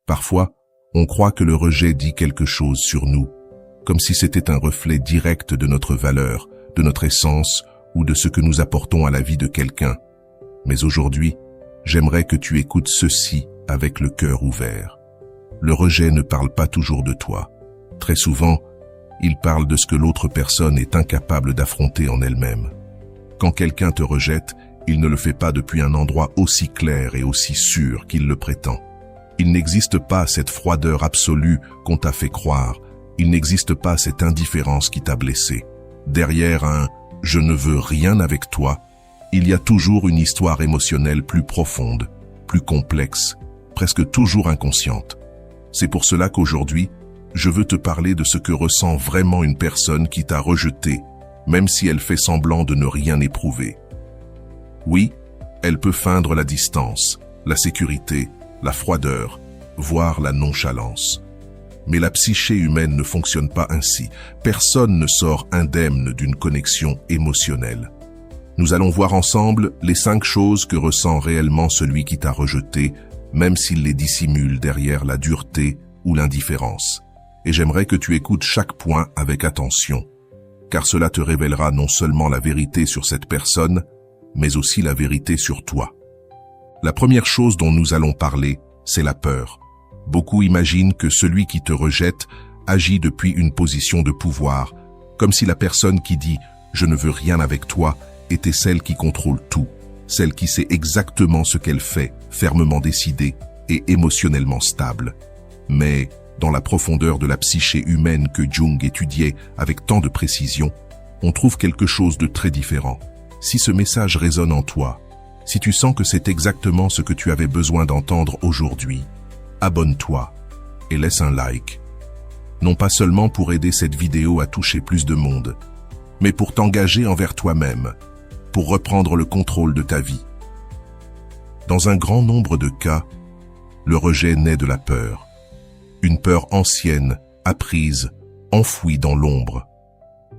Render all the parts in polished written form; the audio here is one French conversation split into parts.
Parfois, on croit que le rejet dit quelque chose sur nous, comme si c'était un reflet direct de notre valeur, de notre essence ou de ce que nous apportons à la vie de quelqu'un. Mais aujourd'hui, j'aimerais que tu écoutes ceci avec le cœur ouvert. Le rejet ne parle pas toujours de toi. Très souvent, il parle de ce que l'autre personne est incapable d'affronter en elle-même. Quand quelqu'un te rejette, il ne le fait pas depuis un endroit aussi clair et aussi sûr qu'il le prétend. Il n'existe pas cette froideur absolue qu'on t'a fait croire. Il n'existe pas cette indifférence qui t'a blessé. Derrière un « je ne veux rien avec toi », il y a toujours une histoire émotionnelle plus profonde, plus complexe, presque toujours inconsciente. C'est pour cela qu'aujourd'hui, je veux te parler de ce que ressent vraiment une personne qui t'a rejeté, même si elle fait semblant de ne rien éprouver. Oui, elle peut feindre la distance, la sécurité, la froideur, voire la nonchalance. Mais la psyché humaine ne fonctionne pas ainsi. Personne ne sort indemne d'une connexion émotionnelle. Nous allons voir ensemble les 5 choses que ressent réellement celui qui t'a rejeté, même s'il les dissimule derrière la dureté ou l'indifférence. Et j'aimerais que tu écoutes chaque point avec attention, car cela te révélera non seulement la vérité sur cette personne, mais aussi la vérité sur toi. La première chose dont nous allons parler, c'est la peur. Beaucoup imaginent que celui qui te rejette agit depuis une position de pouvoir, comme si la personne qui dit « je ne veux rien avec toi » était celle qui contrôle tout, celle qui sait exactement ce qu'elle fait, fermement décidée et émotionnellement stable. Mais, dans la profondeur de la psyché humaine que Jung étudiait avec tant de précision, on trouve quelque chose de très différent. Si ce message résonne en toi, si tu sens que c'est exactement ce que tu avais besoin d'entendre aujourd'hui, abonne-toi et laisse un like. Non pas seulement pour aider cette vidéo à toucher plus de monde, mais pour t'engager envers toi-même, pour reprendre le contrôle de ta vie. Dans un grand nombre de cas, le rejet naît de la peur. Une peur ancienne, apprise, enfouie dans l'ombre.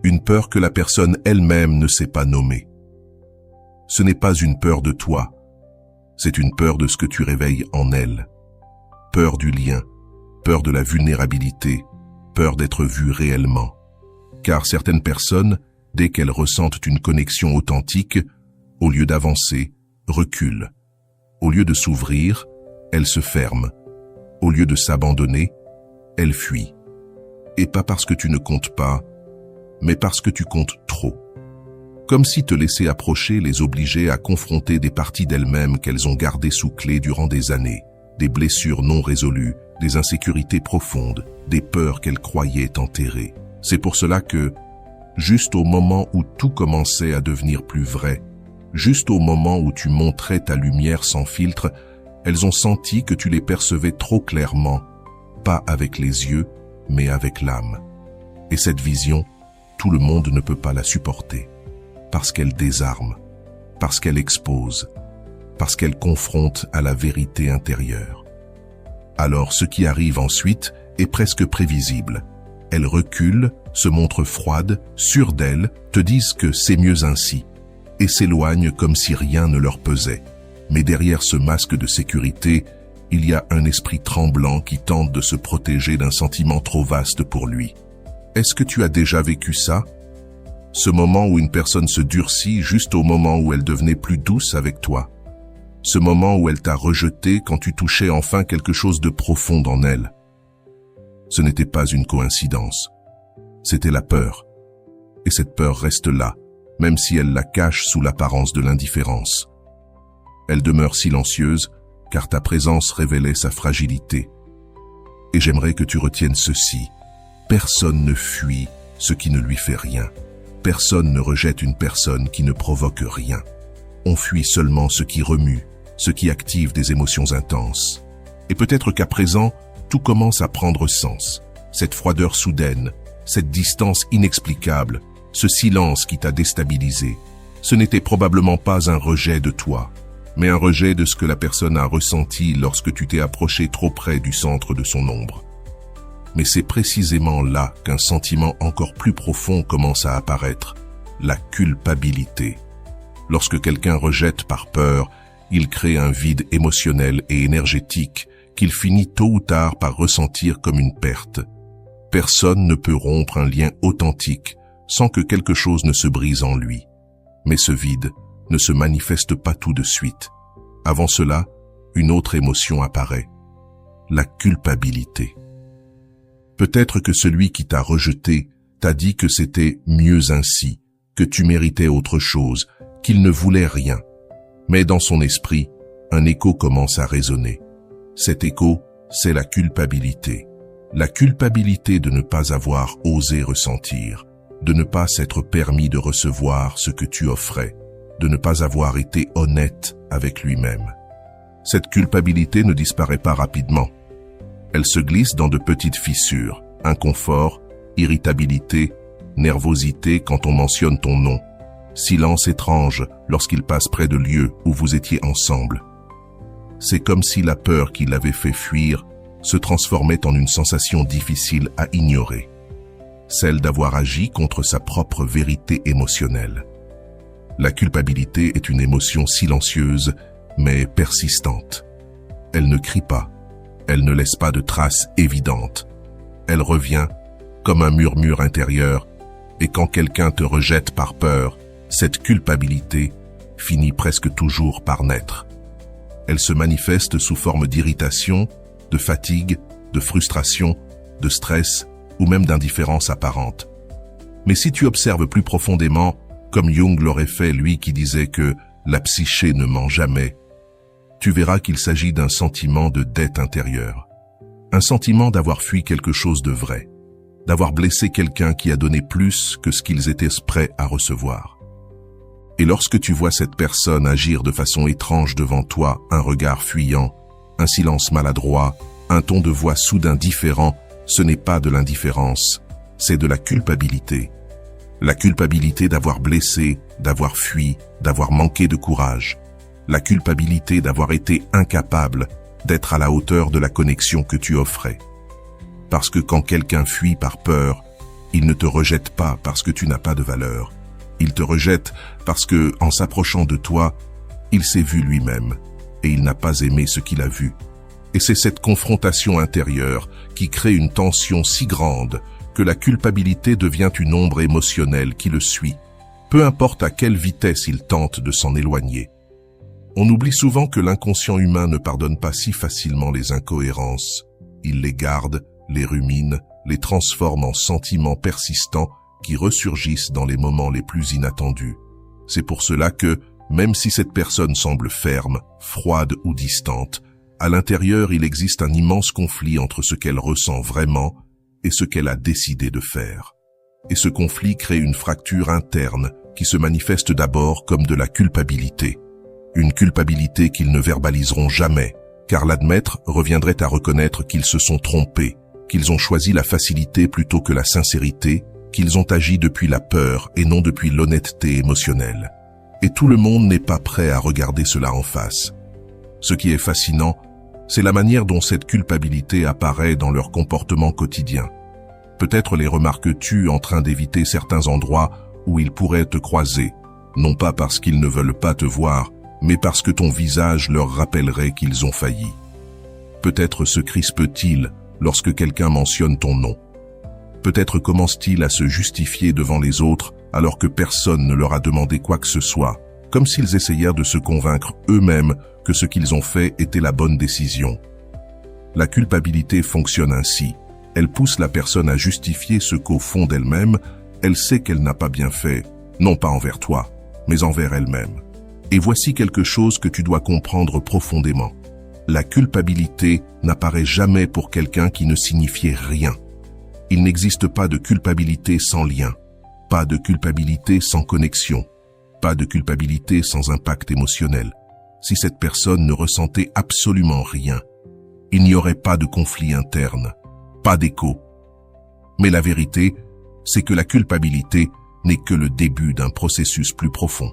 Une peur que la personne elle-même ne sait pas nommer. Ce n'est pas une peur de toi, c'est une peur de ce que tu réveilles en elle. Peur du lien, peur de la vulnérabilité, peur d'être vue réellement. Car certaines personnes, dès qu'elles ressentent une connexion authentique, au lieu d'avancer, reculent. Au lieu de s'ouvrir, elles se ferment. Au lieu de s'abandonner, elles fuient. Et pas parce que tu ne comptes pas, mais parce que tu comptes trop. Comme si te laisser approcher les obligeait à confronter des parties d'elles-mêmes qu'elles ont gardées sous clé durant des années, des blessures non résolues, des insécurités profondes, des peurs qu'elles croyaient enterrées. C'est pour cela que, juste au moment où tout commençait à devenir plus vrai, juste au moment où tu montrais ta lumière sans filtre, elles ont senti que tu les percevais trop clairement, pas avec les yeux, mais avec l'âme. Et cette vision, tout le monde ne peut pas la supporter, parce qu'elle désarme, parce qu'elle expose, parce qu'elle confronte à la vérité intérieure. Alors ce qui arrive ensuite est presque prévisible. Elles reculent, se montrent froides, sûres d'elles, te disent que c'est mieux ainsi, et s'éloignent comme si rien ne leur pesait. Mais derrière ce masque de sécurité, il y a un esprit tremblant qui tente de se protéger d'un sentiment trop vaste pour lui. Est-ce que tu as déjà vécu ça? Ce moment où une personne se durcit juste au moment où elle devenait plus douce avec toi. Ce moment où elle t'a rejeté quand tu touchais enfin quelque chose de profond en elle. Ce n'était pas une coïncidence. C'était la peur. Et cette peur reste là, même si elle la cache sous l'apparence de l'indifférence. Elle demeure silencieuse, car ta présence révélait sa fragilité. Et j'aimerais que tu retiennes ceci. Personne ne fuit ce qui ne lui fait rien. Personne ne rejette une personne qui ne provoque rien. On fuit seulement ce qui remue, ce qui active des émotions intenses. Et peut-être qu'à présent, tout commence à prendre sens. Cette froideur soudaine, cette distance inexplicable, ce silence qui t'a déstabilisé, ce n'était probablement pas un rejet de toi, mais un rejet de ce que la personne a ressenti lorsque tu t'es approché trop près du centre de son ombre. Mais c'est précisément là qu'un sentiment encore plus profond commence à apparaître, la culpabilité. Lorsque quelqu'un rejette par peur, il crée un vide émotionnel et énergétique qu'il finit tôt ou tard par ressentir comme une perte. Personne ne peut rompre un lien authentique sans que quelque chose ne se brise en lui. Mais ce vide ne se manifeste pas tout de suite. Avant cela, une autre émotion apparaît, la culpabilité. Peut-être que celui qui t'a rejeté t'a dit que c'était mieux ainsi, que tu méritais autre chose, qu'il ne voulait rien. Mais dans son esprit, un écho commence à résonner. Cet écho, c'est la culpabilité. La culpabilité de ne pas avoir osé ressentir, de ne pas s'être permis de recevoir ce que tu offrais, de ne pas avoir été honnête avec lui-même. Cette culpabilité ne disparaît pas rapidement. Elle se glisse dans de petites fissures, inconfort, irritabilité, nervosité quand on mentionne ton nom, silence étrange lorsqu'il passe près de lieux où vous étiez ensemble. C'est comme si la peur qui l'avait fait fuir se transformait en une sensation difficile à ignorer, celle d'avoir agi contre sa propre vérité émotionnelle. La culpabilité est une émotion silencieuse, mais persistante. Elle ne crie pas, elle ne laisse pas de traces évidentes. Elle revient comme un murmure intérieur, et quand quelqu'un te rejette par peur, cette culpabilité finit presque toujours par naître. Elle se manifeste sous forme d'irritation, de fatigue, de frustration, de stress ou même d'indifférence apparente. Mais si tu observes plus profondément, comme Jung l'aurait fait, lui qui disait que la psyché ne ment jamais, tu verras qu'il s'agit d'un sentiment de dette intérieure. Un sentiment d'avoir fui quelque chose de vrai, d'avoir blessé quelqu'un qui a donné plus que ce qu'ils étaient prêts à recevoir. Et lorsque tu vois cette personne agir de façon étrange devant toi, un regard fuyant, un silence maladroit, un ton de voix soudain différent, ce n'est pas de l'indifférence, c'est de la culpabilité. La culpabilité d'avoir blessé, d'avoir fui, d'avoir manqué de courage. La culpabilité d'avoir été incapable d'être à la hauteur de la connexion que tu offrais. Parce que quand quelqu'un fuit par peur, il ne te rejette pas parce que tu n'as pas de valeur. Il te rejette parce que, en s'approchant de toi, il s'est vu lui-même et il n'a pas aimé ce qu'il a vu. Et c'est cette confrontation intérieure qui crée une tension si grande que la culpabilité devient une ombre émotionnelle qui le suit, peu importe à quelle vitesse il tente de s'en éloigner. On oublie souvent que l'inconscient humain ne pardonne pas si facilement les incohérences. Il les garde, les rumine, les transforme en sentiments persistants qui ressurgissent dans les moments les plus inattendus. C'est pour cela que, même si cette personne semble ferme, froide ou distante, à l'intérieur il existe un immense conflit entre ce qu'elle ressent vraiment et ce qu'elle a décidé de faire. Et ce conflit crée une fracture interne qui se manifeste d'abord comme de la culpabilité. Une culpabilité qu'ils ne verbaliseront jamais, car l'admettre reviendrait à reconnaître qu'ils se sont trompés, qu'ils ont choisi la facilité plutôt que la sincérité, qu'ils ont agi depuis la peur et non depuis l'honnêteté émotionnelle. Et tout le monde n'est pas prêt à regarder cela en face. Ce qui est fascinant, c'est la manière dont cette culpabilité apparaît dans leur comportement quotidien. Peut-être les remarques-tu en train d'éviter certains endroits où ils pourraient te croiser, non pas parce qu'ils ne veulent pas te voir, mais parce que ton visage leur rappellerait qu'ils ont failli. Peut-être se crispe-t-il lorsque quelqu'un mentionne ton nom. Peut-être commence-t-il à se justifier devant les autres alors que personne ne leur a demandé quoi que ce soit, comme s'ils essayèrent de se convaincre eux-mêmes que ce qu'ils ont fait était la bonne décision. La culpabilité fonctionne ainsi. Elle pousse la personne à justifier ce qu'au fond d'elle-même, elle sait qu'elle n'a pas bien fait, non pas envers toi, mais envers elle-même. Et voici quelque chose que tu dois comprendre profondément. La culpabilité n'apparaît jamais pour quelqu'un qui ne signifiait rien. Il n'existe pas de culpabilité sans lien, pas de culpabilité sans connexion, pas de culpabilité sans impact émotionnel. Si cette personne ne ressentait absolument rien, il n'y aurait pas de conflit interne, pas d'écho. Mais la vérité, c'est que la culpabilité n'est que le début d'un processus plus profond.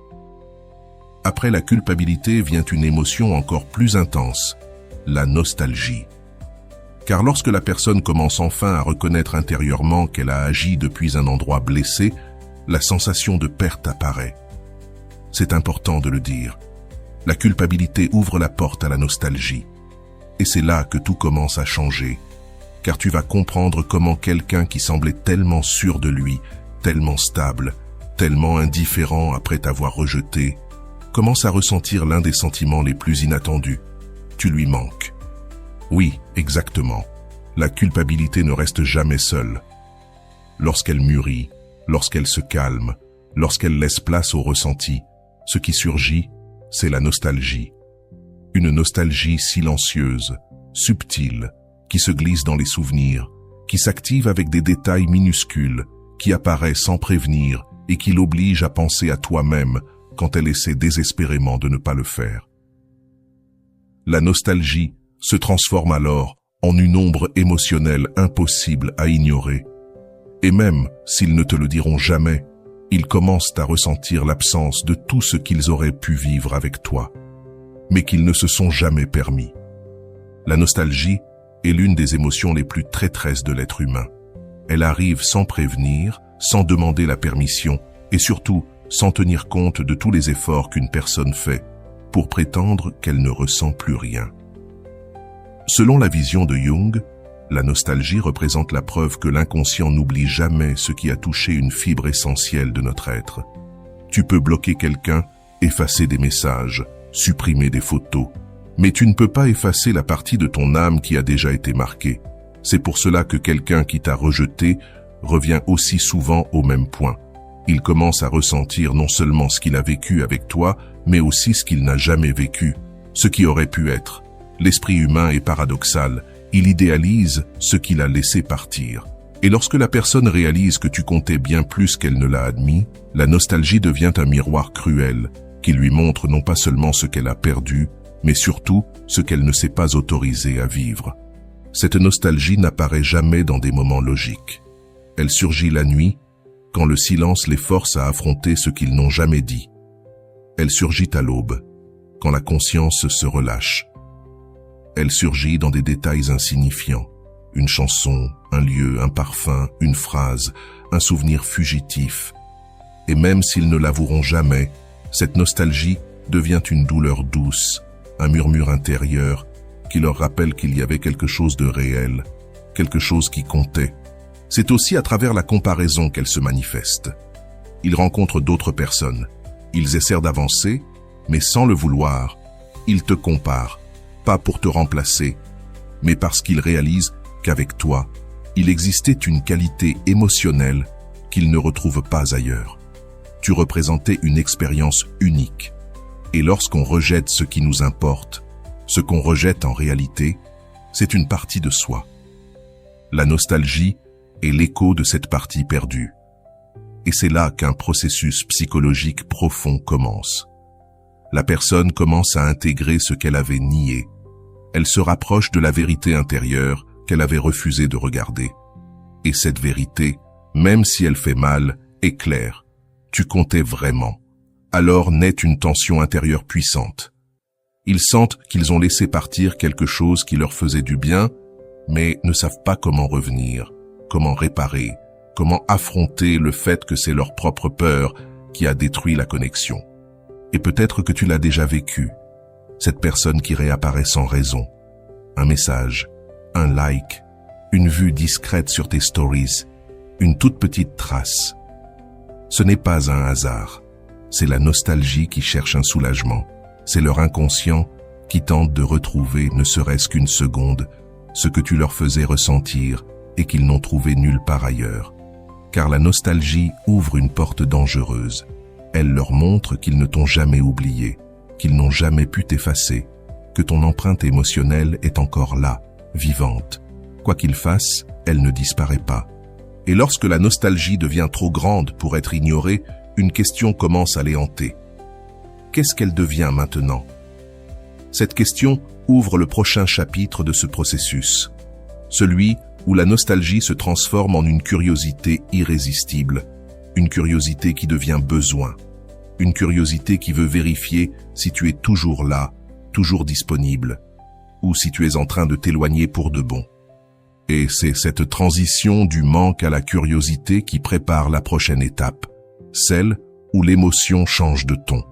Après la culpabilité vient une émotion encore plus intense, la nostalgie. Car lorsque la personne commence enfin à reconnaître intérieurement qu'elle a agi depuis un endroit blessé, la sensation de perte apparaît. C'est important de le dire. La culpabilité ouvre la porte à la nostalgie. Et c'est là que tout commence à changer, car tu vas comprendre comment quelqu'un qui semblait tellement sûr de lui, tellement stable, tellement indifférent après t'avoir rejeté, commence à ressentir l'un des sentiments les plus inattendus. Tu lui manques. Oui, exactement. La culpabilité ne reste jamais seule. Lorsqu'elle mûrit, lorsqu'elle se calme, lorsqu'elle laisse place au ressenti, ce qui surgit, c'est la nostalgie. Une nostalgie silencieuse, subtile, qui se glisse dans les souvenirs, qui s'active avec des détails minuscules, qui apparaît sans prévenir et qui l'oblige à penser à toi-même quand elle essaie désespérément de ne pas le faire. La nostalgie se transforme alors en une ombre émotionnelle impossible à ignorer. Et même s'ils ne te le diront jamais, ils commencent à ressentir l'absence de tout ce qu'ils auraient pu vivre avec toi, mais qu'ils ne se sont jamais permis. La nostalgie est l'une des émotions les plus traîtresses de l'être humain. Elle arrive sans prévenir, sans demander la permission, et surtout sans tenir compte de tous les efforts qu'une personne fait pour prétendre qu'elle ne ressent plus rien. Selon la vision de Jung, la nostalgie représente la preuve que l'inconscient n'oublie jamais ce qui a touché une fibre essentielle de notre être. Tu peux bloquer quelqu'un, effacer des messages, supprimer des photos, mais tu ne peux pas effacer la partie de ton âme qui a déjà été marquée. C'est pour cela que quelqu'un qui t'a rejeté revient aussi souvent au même point. Il commence à ressentir non seulement ce qu'il a vécu avec toi, mais aussi ce qu'il n'a jamais vécu, ce qui aurait pu être. L'esprit humain est paradoxal, il idéalise ce qu'il a laissé partir. Et lorsque la personne réalise que tu comptais bien plus qu'elle ne l'a admis, la nostalgie devient un miroir cruel, qui lui montre non pas seulement ce qu'elle a perdu, mais surtout ce qu'elle ne s'est pas autorisée à vivre. Cette nostalgie n'apparaît jamais dans des moments logiques. Elle surgit la nuit, quand le silence les force à affronter ce qu'ils n'ont jamais dit. Elle surgit à l'aube, quand la conscience se relâche. Elle surgit dans des détails insignifiants. Une chanson, un lieu, un parfum, une phrase, un souvenir fugitif. Et même s'ils ne l'avoueront jamais, cette nostalgie devient une douleur douce, un murmure intérieur qui leur rappelle qu'il y avait quelque chose de réel, quelque chose qui comptait. C'est aussi à travers la comparaison qu'elle se manifeste. Ils rencontrent d'autres personnes. Ils essaient d'avancer, mais sans le vouloir. Ils te comparent, pas pour te remplacer, mais parce qu'ils réalisent qu'avec toi, il existait une qualité émotionnelle qu'ils ne retrouvent pas ailleurs. Tu représentais une expérience unique. Et lorsqu'on rejette ce qui nous importe, ce qu'on rejette en réalité, c'est une partie de soi. La nostalgie est l'écho de cette partie perdue. Et c'est là qu'un processus psychologique profond commence. La personne commence à intégrer ce qu'elle avait nié. Elle se rapproche de la vérité intérieure qu'elle avait refusé de regarder. Et cette vérité, même si elle fait mal, est claire. Tu comptais vraiment. Alors naît une tension intérieure puissante. Ils sentent qu'ils ont laissé partir quelque chose qui leur faisait du bien, mais ne savent pas comment revenir, comment réparer, comment affronter le fait que c'est leur propre peur qui a détruit la connexion. Et peut-être que tu l'as déjà vécu, cette personne qui réapparaît sans raison. Un message, un like, une vue discrète sur tes stories, une toute petite trace. Ce n'est pas un hasard, c'est la nostalgie qui cherche un soulagement. C'est leur inconscient qui tente de retrouver, ne serait-ce qu'une seconde, ce que tu leur faisais ressentir et qu'ils n'ont trouvé nulle part ailleurs. Car la nostalgie ouvre une porte dangereuse. Elle leur montre qu'ils ne t'ont jamais oublié, qu'ils n'ont jamais pu t'effacer, que ton empreinte émotionnelle est encore là, vivante. Quoi qu'ils fassent, elle ne disparaît pas. Et lorsque la nostalgie devient trop grande pour être ignorée, une question commence à les hanter. Qu'est-ce qu'elle devient maintenant? Cette question ouvre le prochain chapitre de ce processus, celui où la nostalgie se transforme en une curiosité irrésistible, une curiosité qui devient besoin, une curiosité qui veut vérifier si tu es toujours là, toujours disponible, ou si tu es en train de t'éloigner pour de bon. Et c'est cette transition du manque à la curiosité qui prépare la prochaine étape, celle où l'émotion change de ton,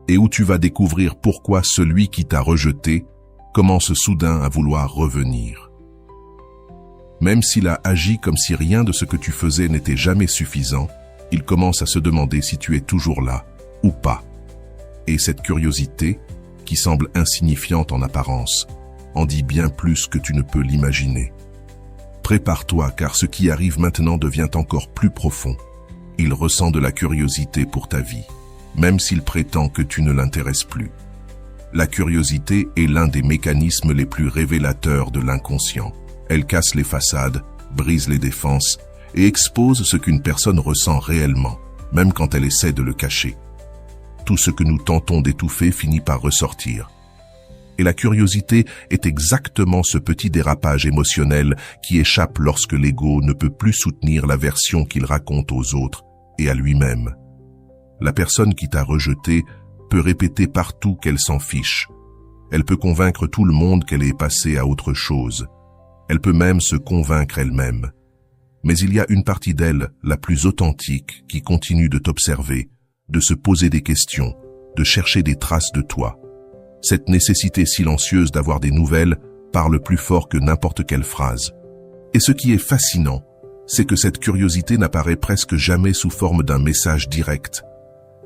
et où tu vas découvrir pourquoi celui qui t'a rejeté commence soudain à vouloir revenir. Même s'il a agi comme si rien de ce que tu faisais n'était jamais suffisant, il commence à se demander si tu es toujours là ou pas. Et cette curiosité, qui semble insignifiante en apparence, en dit bien plus que tu ne peux l'imaginer. Prépare-toi, car ce qui arrive maintenant devient encore plus profond. Il ressent de la curiosité pour ta vie, même s'il prétend que tu ne l'intéresses plus. La curiosité est l'un des mécanismes les plus révélateurs de l'inconscient. Elle casse les façades, brise les défenses et expose ce qu'une personne ressent réellement, même quand elle essaie de le cacher. Tout ce que nous tentons d'étouffer finit par ressortir. Et la curiosité est exactement ce petit dérapage émotionnel qui échappe lorsque l'ego ne peut plus soutenir la version qu'il raconte aux autres et à lui-même. La personne qui t'a rejeté peut répéter partout qu'elle s'en fiche. Elle peut convaincre tout le monde qu'elle est passée à autre chose. Elle peut même se convaincre elle-même. Mais il y a une partie d'elle, la plus authentique, qui continue de t'observer, de se poser des questions, de chercher des traces de toi. Cette nécessité silencieuse d'avoir des nouvelles parle plus fort que n'importe quelle phrase. Et ce qui est fascinant, c'est que cette curiosité n'apparaît presque jamais sous forme d'un message direct.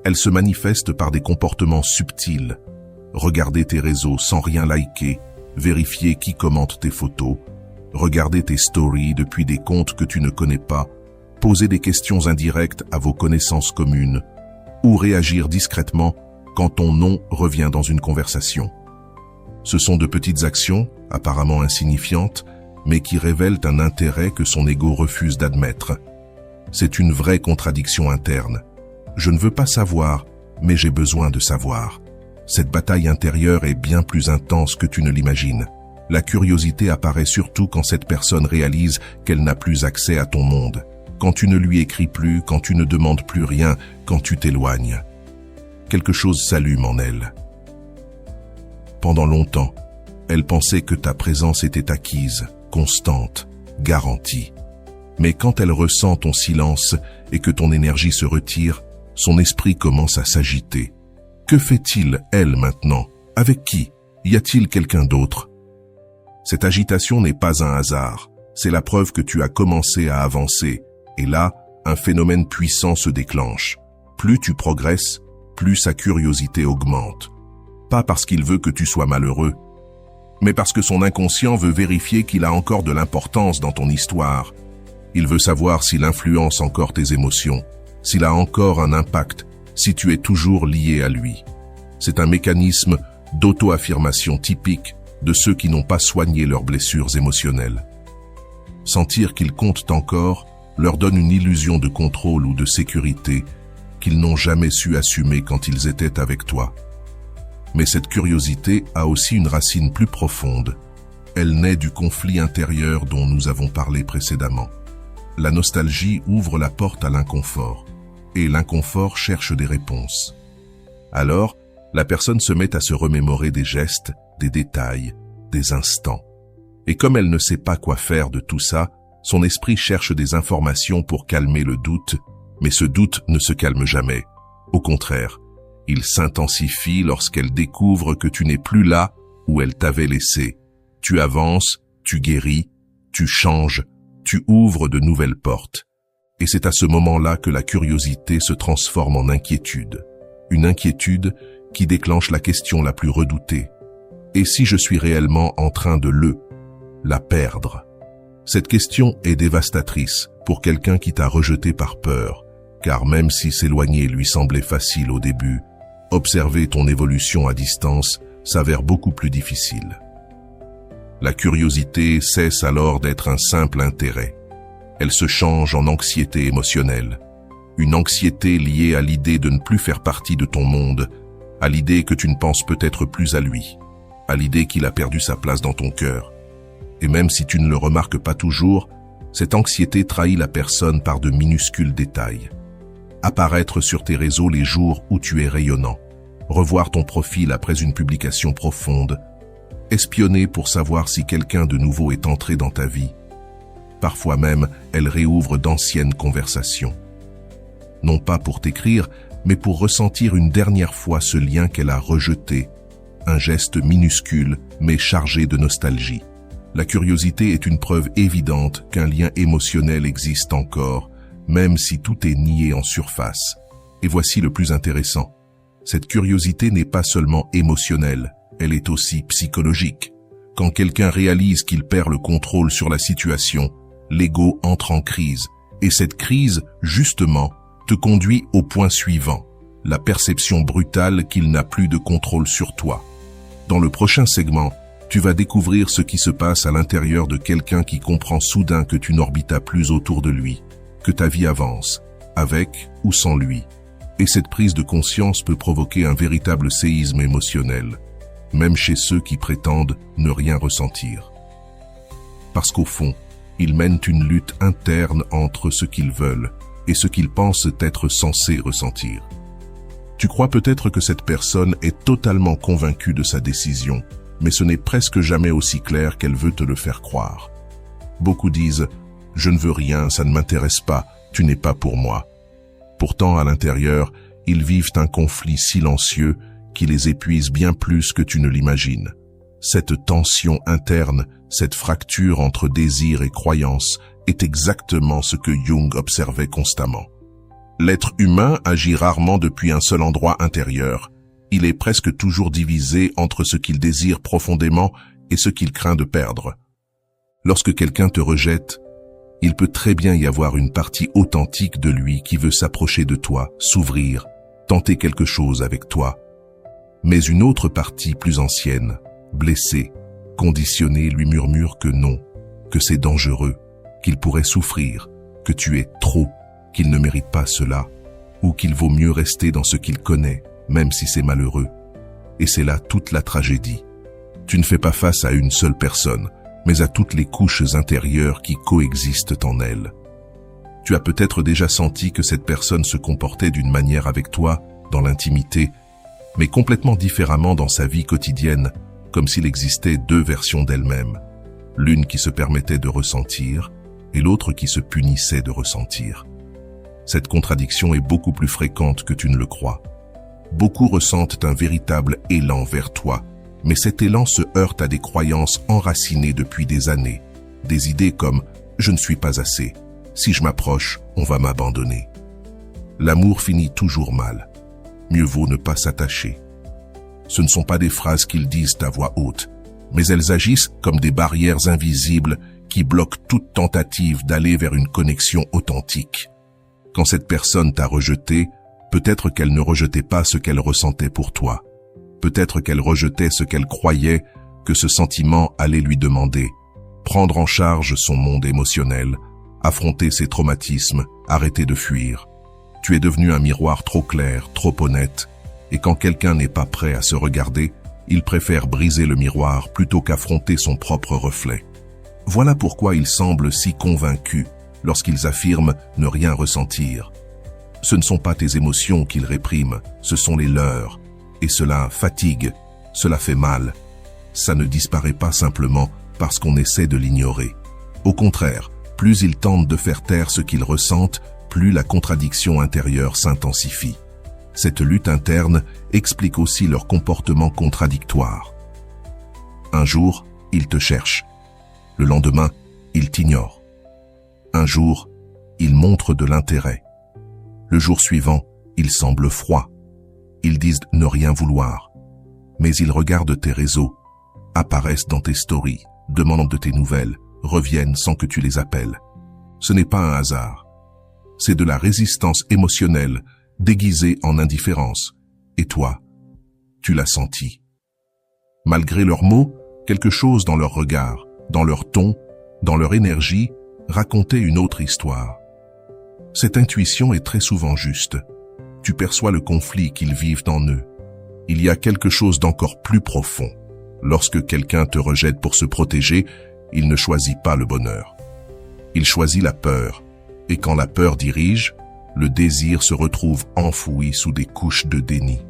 Elle se manifeste par des comportements subtils. Regarder tes réseaux sans rien liker, vérifier qui commente tes photos, regarder tes stories depuis des comptes que tu ne connais pas, poser des questions indirectes à vos connaissances communes, ou réagir discrètement quand ton nom revient dans une conversation. Ce sont de petites actions, apparemment insignifiantes, mais qui révèlent un intérêt que son ego refuse d'admettre. C'est une vraie contradiction interne. Je ne veux pas savoir, mais j'ai besoin de savoir. Cette bataille intérieure est bien plus intense que tu ne l'imagines. La curiosité apparaît surtout quand cette personne réalise qu'elle n'a plus accès à ton monde, quand tu ne lui écris plus, quand tu ne demandes plus rien, quand tu t'éloignes. Quelque chose s'allume en elle. Pendant longtemps, elle pensait que ta présence était acquise, constante, garantie. Mais quand elle ressent ton silence et que ton énergie se retire, son esprit commence à s'agiter. Que fait-il, elle, maintenant? Avec qui? Y a-t-il quelqu'un d'autre? Cette agitation n'est pas un hasard, c'est la preuve que tu as commencé à avancer, et là, un phénomène puissant se déclenche. Plus tu progresses, plus sa curiosité augmente. Pas parce qu'il veut que tu sois malheureux, mais parce que son inconscient veut vérifier qu'il a encore de l'importance dans ton histoire. Il veut savoir s'il influence encore tes émotions, s'il a encore un impact, si tu es toujours lié à lui. C'est un mécanisme d'auto-affirmation typique de ceux qui n'ont pas soigné leurs blessures émotionnelles. Sentir qu'ils comptent encore leur donne une illusion de contrôle ou de sécurité qu'ils n'ont jamais su assumer quand ils étaient avec toi. Mais cette curiosité a aussi une racine plus profonde. Elle naît du conflit intérieur dont nous avons parlé précédemment. La nostalgie ouvre la porte à l'inconfort, et l'inconfort cherche des réponses. Alors, la personne se met à se remémorer des gestes, des détails, des instants. Et comme elle ne sait pas quoi faire de tout ça, son esprit cherche des informations pour calmer le doute, mais ce doute ne se calme jamais. Au contraire, il s'intensifie lorsqu'elle découvre que tu n'es plus là où elle t'avait laissé. Tu avances, tu guéris, tu changes, tu ouvres de nouvelles portes. Et c'est à ce moment-là que la curiosité se transforme en inquiétude. Une inquiétude qui déclenche la question la plus redoutée. Et si je suis réellement en train de la perdre? Cette question est dévastatrice pour quelqu'un qui t'a rejeté par peur, car même si s'éloigner lui semblait facile au début, observer ton évolution à distance s'avère beaucoup plus difficile. La curiosité cesse alors d'être un simple intérêt. Elle se change en anxiété émotionnelle. Une anxiété liée à l'idée de ne plus faire partie de ton monde, à l'idée que tu ne penses peut-être plus à lui, à l'idée qu'il a perdu sa place dans ton cœur. Et même si tu ne le remarques pas toujours, cette anxiété trahit la personne par de minuscules détails. Apparaître sur tes réseaux les jours où tu es rayonnant, revoir ton profil après une publication profonde, espionner pour savoir si quelqu'un de nouveau est entré dans ta vie. Parfois même, elle réouvre d'anciennes conversations. Non pas pour t'écrire, mais pour ressentir une dernière fois ce lien qu'elle a rejeté, un geste minuscule mais chargé de nostalgie. La curiosité est une preuve évidente qu'un lien émotionnel existe encore, même si tout est nié en surface. Et voici le plus intéressant. Cette curiosité n'est pas seulement émotionnelle, elle est aussi psychologique. Quand quelqu'un réalise qu'il perd le contrôle sur la situation, l'ego entre en crise. Et cette crise, justement, te conduit au point suivant, la perception brutale qu'il n'a plus de contrôle sur toi. Dans le prochain segment, tu vas découvrir ce qui se passe à l'intérieur de quelqu'un qui comprend soudain que tu n'orbitas plus autour de lui, que ta vie avance, avec ou sans lui. Et cette prise de conscience peut provoquer un véritable séisme émotionnel, même chez ceux qui prétendent ne rien ressentir. Parce qu'au fond, ils mènent une lutte interne entre ce qu'ils veulent et ce qu'ils pensent être censés ressentir. Tu crois peut-être que cette personne est totalement convaincue de sa décision, mais ce n'est presque jamais aussi clair qu'elle veut te le faire croire. Beaucoup disent « Je ne veux rien, ça ne m'intéresse pas, tu n'es pas pour moi ». Pourtant, à l'intérieur, ils vivent un conflit silencieux qui les épuise bien plus que tu ne l'imagines. Cette tension interne, cette fracture entre désir et croyance est exactement ce que Jung observait constamment. L'être humain agit rarement depuis un seul endroit intérieur. Il est presque toujours divisé entre ce qu'il désire profondément et ce qu'il craint de perdre. Lorsque quelqu'un te rejette, il peut très bien y avoir une partie authentique de lui qui veut s'approcher de toi, s'ouvrir, tenter quelque chose avec toi. Mais une autre partie plus ancienne, blessée, conditionnée, lui murmure que non, que c'est dangereux, qu'il pourrait souffrir, que tu es trop, qu'il ne mérite pas cela, ou qu'il vaut mieux rester dans ce qu'il connaît, même si c'est malheureux. Et c'est là toute la tragédie. Tu ne fais pas face à une seule personne, mais à toutes les couches intérieures qui coexistent en elle. Tu as peut-être déjà senti que cette personne se comportait d'une manière avec toi, dans l'intimité, mais complètement différemment dans sa vie quotidienne, comme s'il existait deux versions d'elle-même, l'une qui se permettait de ressentir et l'autre qui se punissait de ressentir. Cette contradiction est beaucoup plus fréquente que tu ne le crois. Beaucoup ressentent un véritable élan vers toi, mais cet élan se heurte à des croyances enracinées depuis des années, des idées comme « je ne suis pas assez »,« si je m'approche, on va m'abandonner ». L'amour finit toujours mal. Mieux vaut ne pas s'attacher. Ce ne sont pas des phrases qu'ils disent à voix haute, mais elles agissent comme des barrières invisibles qui bloquent toute tentative d'aller vers une connexion authentique. Quand cette personne t'a rejeté, peut-être qu'elle ne rejetait pas ce qu'elle ressentait pour toi. Peut-être qu'elle rejetait ce qu'elle croyait que ce sentiment allait lui demander. Prendre en charge son monde émotionnel, affronter ses traumatismes, arrêter de fuir. Tu es devenu un miroir trop clair, trop honnête, et quand quelqu'un n'est pas prêt à se regarder, il préfère briser le miroir plutôt qu'affronter son propre reflet. Voilà pourquoi ils semblent si convaincus lorsqu'ils affirment ne rien ressentir. Ce ne sont pas tes émotions qu'ils répriment, ce sont les leurs. Et cela fatigue, cela fait mal. Ça ne disparaît pas simplement parce qu'on essaie de l'ignorer. Au contraire, plus ils tentent de faire taire ce qu'ils ressentent, plus la contradiction intérieure s'intensifie. Cette lutte interne explique aussi leur comportement contradictoire. Un jour, ils te cherchent. Le lendemain, ils t'ignorent. Un jour, ils montrent de l'intérêt. Le jour suivant, ils semblent froids. Ils disent ne rien vouloir. Mais ils regardent tes réseaux, apparaissent dans tes stories, demandent de tes nouvelles, reviennent sans que tu les appelles. Ce n'est pas un hasard. C'est de la résistance émotionnelle déguisée en indifférence. Et toi, tu l'as senti. Malgré leurs mots, quelque chose dans leur regard, dans leur ton, dans leur énergie, racontait une autre histoire. Cette intuition est très souvent juste. Tu perçois le conflit qu'ils vivent en eux. Il y a quelque chose d'encore plus profond. Lorsque quelqu'un te rejette pour se protéger, il ne choisit pas le bonheur. Il choisit la peur. Et quand la peur dirige, le désir se retrouve enfoui sous des couches de déni.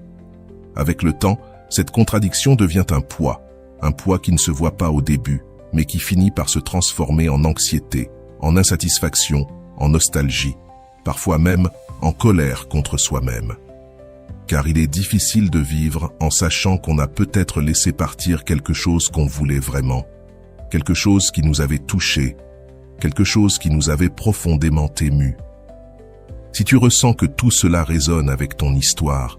Avec le temps, cette contradiction devient un poids qui ne se voit pas au début, mais qui finit par se transformer en anxiété, en insatisfaction, en nostalgie, parfois même en colère contre soi-même. car il est difficile de vivre en sachant qu'on a peut-être laissé partir quelque chose qu'on voulait vraiment, quelque chose qui nous avait touchés, quelque chose qui nous avait profondément émus. Si tu ressens que tout cela résonne avec ton histoire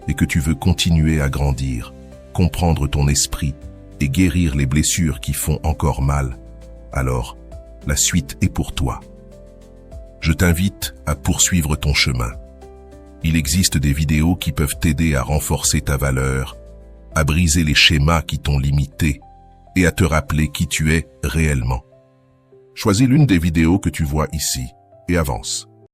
et que tu veux continuer à grandir, comprendre ton esprit et guérir les blessures qui font encore mal, alors la suite est pour toi. Je t'invite à poursuivre ton chemin. Il existe des vidéos qui peuvent t'aider à renforcer ta valeur, à briser les schémas qui t'ont limité et à te rappeler qui tu es réellement. Choisis l'une des vidéos que tu vois ici et avance.